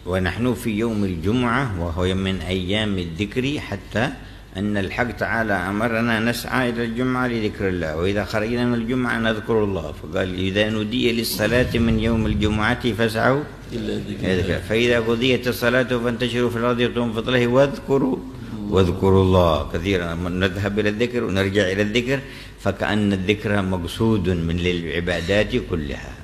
ونحن في يوم الجمعة وهو من أيام الذكر حتى أن الحق تعالى أمرنا نسعى إلى الجمعة لذكر الله وإذا خرجنا من الجمعة نذكر الله فقال إذا نودي للصلاة من يوم الجمعة فاسعوا فإذا قضيت الصلاة فانتشروا في الأرض وابتغوا من فضله واذكروا الله كثيرا نذهب إلى الذكر ونرجع إلى الذكر فكأن الذكر مقصود من العبادات كلها.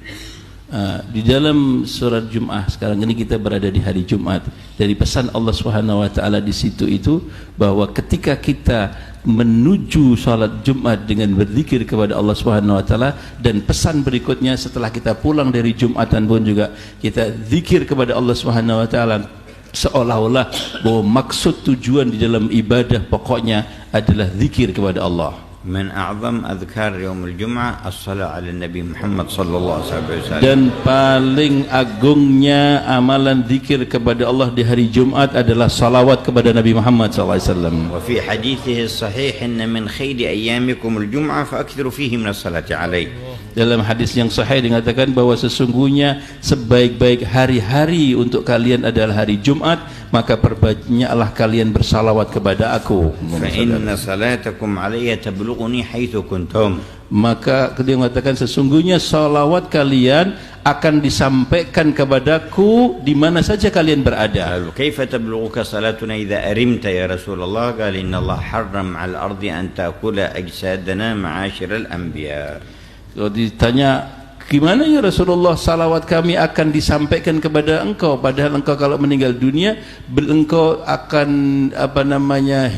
Di dalam surat Jum'ah sekarang ini kita berada di hari Jumat. Dari pesan Allah Subhanahu wa taala di situ itu bahwa ketika kita menuju salat Jumat dengan berzikir kepada Allah Subhanahu wa taala, dan pesan berikutnya setelah kita pulang dari Jumatan pun juga kita zikir kepada Allah Subhanahu wa taala, seolah-olah bahwa maksud tujuan di dalam ibadah pokoknya adalah zikir kepada Allah. من أعظم أذكار يوم الجمعة الصلاة على النبي محمد صلى الله عليه وسلم. Dan paling agungnya amalan zikir kepada Allah di hari Jumat adalah salawat kepada Nabi Muhammad SAW. وفي حديثه الصحيح إن من خير أيامكم الجمعة فأكثروا فيه من الصلاة عليه. Dalam hadis yang sahih dikatakan bahwa sesungguhnya sebaik-baik hari-hari untuk kalian adalah hari Jumat, maka perbanyaklah kalian bersalawat kepada aku. فإن صلاتكم علي تبلغني حيث كنتم. Maka dia mengatakan sesungguhnya salawat kalian akan disampaikan kepadaku di mana saja kalian berada. كيف تبلغك صلاتنا إذا أرمت يا رسول الله؟ قال إن الله حرم على الأرض أن تأكل أجسادنا معاشر الأنبياء. So, ditanya gimana ya Rasulullah salawat kami akan disampaikan kepada engkau, padahal engkau kalau meninggal dunia engkau akan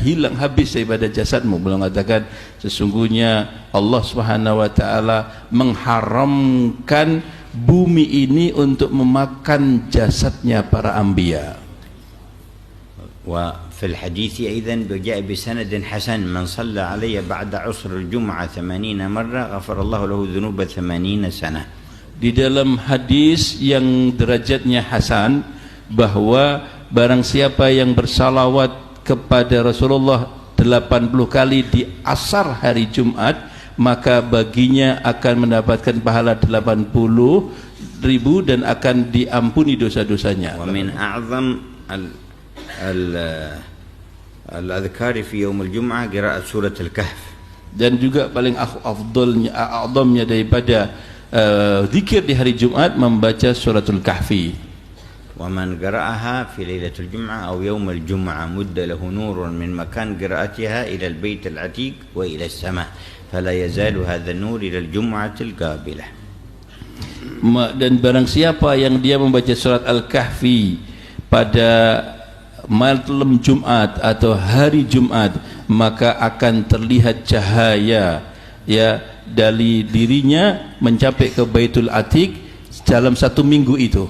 hilang habis daripada jasadmu. Beliau mengatakan sesungguhnya Allah Subhanahu wa taala mengharamkan bumi ini untuk memakan jasadnya para anbiya. وفي الحديث أيضا جاء بسند حسن من صلى علي بعد عصر الجمعة 80 مرة غفر الله له ذنوب 80 سنة. Di dalam hadis yang derajatnya hasan bahwa barang siapa yang bersalawat kepada Rasulullah 80 kali di asar hari Jumat, maka baginya akan mendapatkan pahala 80.000 dan akan diampuni dosa-dosanya. ومن أعظم الأذكار في يوم الجمعة قراءة سورة الكهف. Dan juga paling afdalnya daripada zikir di hari Jumat membaca suratul Kahfi. ومن قرأها في ليلة الجمعة أو يوم الجمعة مد له نور من مكان قراءتها إلى البيت العتيق وإلى السماء فلا يزال هذا النور إلى الجمعة القابلة. Dan barang siapa yang dia membaca surat Al-Kahfi pada malam Jumat atau hari Jumat, maka akan terlihat cahaya ya dari dirinya mencapai ke Baitul Atiq dalam satu minggu itu.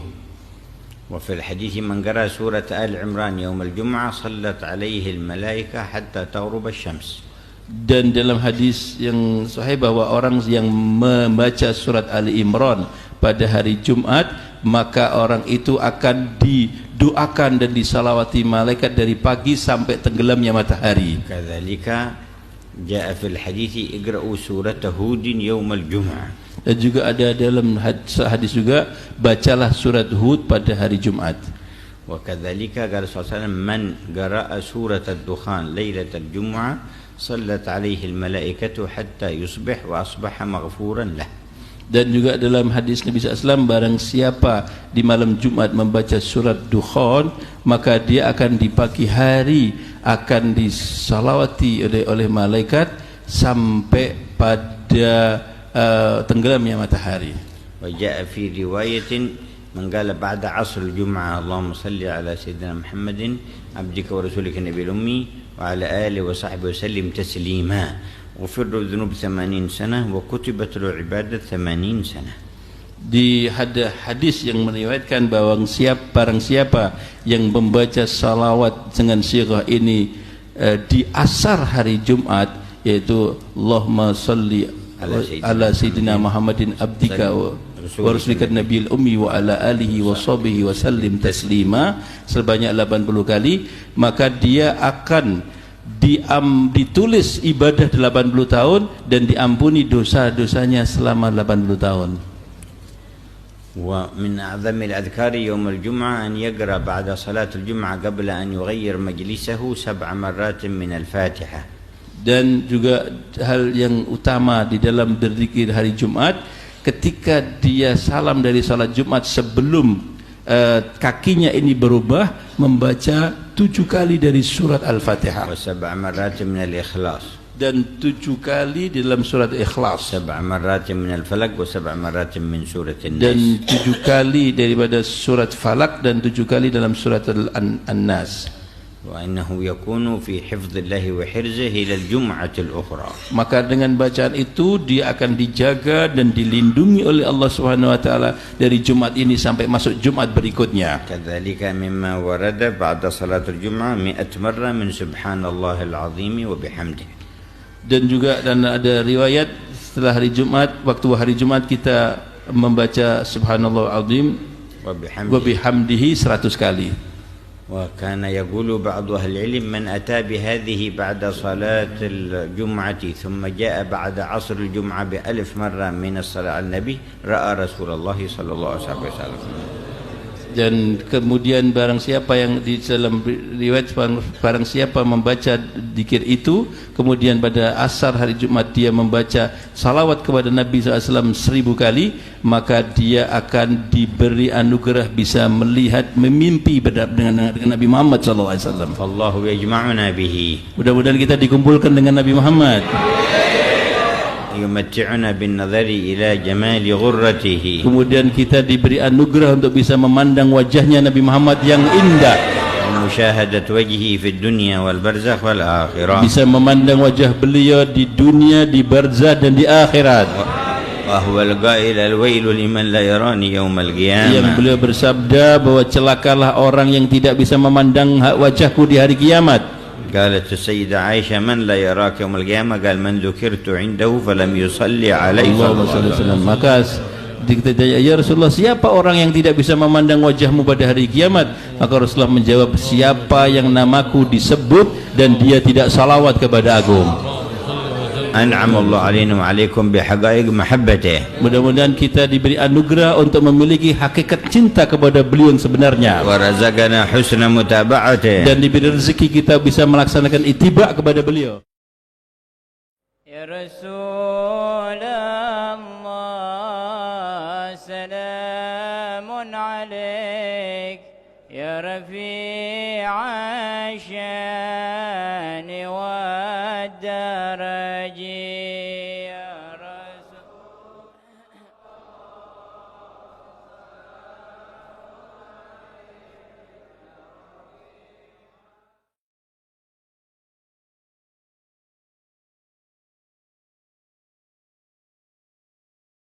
وفي الحديث من قرأ سورة آل عمران يوم الجمعة صلت عليه الملائكة حتى تغرب الشمس. Dan dalam hadis yang sahih bahwa orang yang membaca surat Ali Imran pada hari Jumat, maka orang itu akan didoakan dan disalawati malaikat dari pagi sampai tenggelamnya matahari. Kadzalika jaa fil hadits iqra'u surata Hud yaum al-jum'ah. Dan juga ada dalam hadis juga bacalah surat Hud pada hari Jumat. Wa kadzalika qala sallallahu alaihi wasallam man qara'a surat ad-dukhan lailatal jum'ah sallat alaihi al-malaikatu hatta yusbih wa asbaha maghfuran lah. Dan juga dalam hadis Nabi SAW, barang siapa di malam Jumat membaca surat Dukhan, maka dia akan di pagi hari akan disalawati oleh malaikat sampai pada tenggelamnya matahari. Wa jaa fi riwayatin man qala ba'da 'asr al-jum'ah Allahumma salli ala sayyidina Muhammadin abdika wa rasulika nabiyil ummi wa ala alihi wa sahbihi wa sallim taslima. غفر له الذنوب 80 سنة وكتبت له عبادة 80 سنة. Di hadis yang meriwayatkan bahwa barang siapa yang membaca salawat dengan sirah ini di asar hari Jumat, yaitu Allahumma salli ala sayyidina Muhammadin abdika wa rasulika nabiyil ummi wa ala alihi wa sahbihi wa sallim taslima sebanyak 80 kali, maka dia akan ditulis ibadah 80 tahun dan diampuni dosa-dosanya selama 80 tahun. ومن أعظم الأذكار يوم الجمعة أن يقرأ بعد صلاة الجمعة قبل أن يغير مجلسه 7 مرات من الفاتحة. Dan juga hal yang utama di dalam berzikir hari Jumat, ketika dia salam dari salat Jumat sebelum kakinya ini berubah, membaca 7 kali dari surat Al-Fatihah. و7 مرات من الإخلاص. Dan 7 kali di dalam surat Ikhlas. 7 مرات من الفلق و7 مرات من سورة الناس. Dan 7 kali daripada surat Falak dan 7 kali dalam surat An-Nas. وأنه يكون في حفظ الله وحرزه إلى الجمعة الأخرى. Maka dengan bacaan itu dia akan dijaga dan dilindungi oleh Allah Subhanahu wa taala dari Jumat ini sampai masuk Jumat berikutnya. كذلك مما ورد بعد صلاة الجمعة 100 مرة من سبحان الله العظيم وبحمده. Dan juga ada riwayat setelah hari Jumat, waktu hari Jumat kita membaca Subhanallah Azim wa bihamdihi 100 kali. وكان يقول بعض أهل العلم من أتى بهذه بعد صلاة الجمعة ثم جاء بعد عصر الجمعة ب1000 مرة من الصلاة على النبي رأى رسول الله صلى الله عليه وسلم. Dan kemudian barang siapa yang di dalam riwayat, barang siapa membaca zikir itu kemudian pada asar hari Jumat dia membaca salawat kepada Nabi SAW 1000 kali, maka dia akan diberi anugerah bisa melihat, memimpi dengan Nabi Muhammad SAW. Allahu yajma'una bihi. Mudah-mudahan kita dikumpulkan dengan Nabi Muhammad. Yumatti'una bin nadhari ila jamali ghurratihi. Kemudian kita diberi anugerah untuk bisa memandang wajahnya Nabi Muhammad yang indah. Musyahadat wajhi fi dunya wal barzakh wal akhirah. Bisa memandang wajah beliau di dunia, di barzakh dan di akhirat. Wa huwa al-qa'il al-wailu liman la yarani yawm al-qiyamah. Yang beliau bersabda bahwa celakalah orang yang tidak bisa memandang wajahku di hari kiamat. قالت السيدة عائشة من لا يراك يوم القيامة قال من ذكرت عنده فلم يصلي عليه صلى الله عليه وسلم. Maka ditanya, ya Rasulullah, siapa orang yang tidak bisa memandang wajahmu pada hari kiamat? Maka Rasulullah menjawab, siapa yang namaku disebut dan dia tidak salawat kepada aku. أنعم الله علينا وعليكم بحقائق محبته. Mudah-mudahan kita diberi anugerah untuk memiliki hakikat cinta kepada beliau yang sebenarnya. ورزقنا حسن متابعته. Dan diberi rezeki kita bisa melaksanakan ittiba kepada beliau. Ya Rasulullah, salamun alaik. Ya Rafi'a syani wa